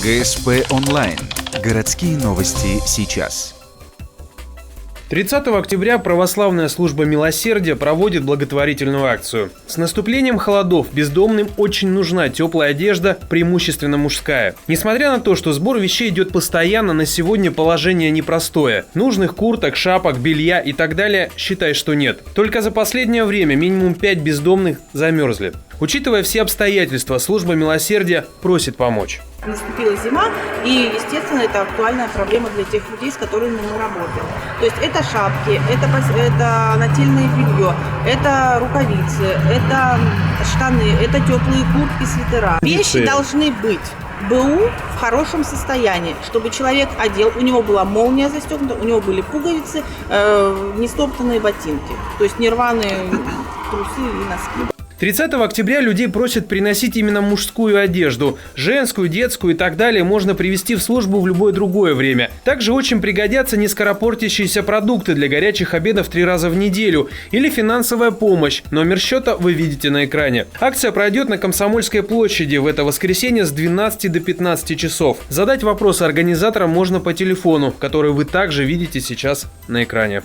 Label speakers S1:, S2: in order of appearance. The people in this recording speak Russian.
S1: ГСП онлайн. Городские новости сейчас.
S2: 30 октября православная служба милосердия проводит благотворительную акцию. С наступлением холодов бездомным очень нужна теплая одежда, преимущественно мужская. Несмотря на то, что сбор вещей идет постоянно, на сегодня положение непростое. Нужных курток, шапок, белья и так далее считай, что нет. Только за последнее время минимум 5 бездомных замерзли. Учитывая все обстоятельства, служба милосердия просит помочь.
S3: Наступила зима, и, естественно, это актуальная проблема для тех людей, с которыми мы работаем. То есть это шапки, это нательное белье, это рукавицы, это штаны, это теплые куртки, свитера. Вещи должны быть БУ в хорошем состоянии, чтобы человек одел, у него была молния застегнута, у него были пуговицы, не стоптанные ботинки, то есть не рваные трусы и носки.
S2: 30 октября людей просят приносить именно мужскую одежду. Женскую, детскую и так далее можно привезти в службу в любое другое время. Также очень пригодятся нескоропортящиеся продукты для горячих обедов 3 раза в неделю или финансовая помощь. Номер счета вы видите на экране. Акция пройдет на Комсомольской площади в это воскресенье с 12 до 15 часов. Задать вопросы организаторам можно по телефону, который вы также видите сейчас на экране.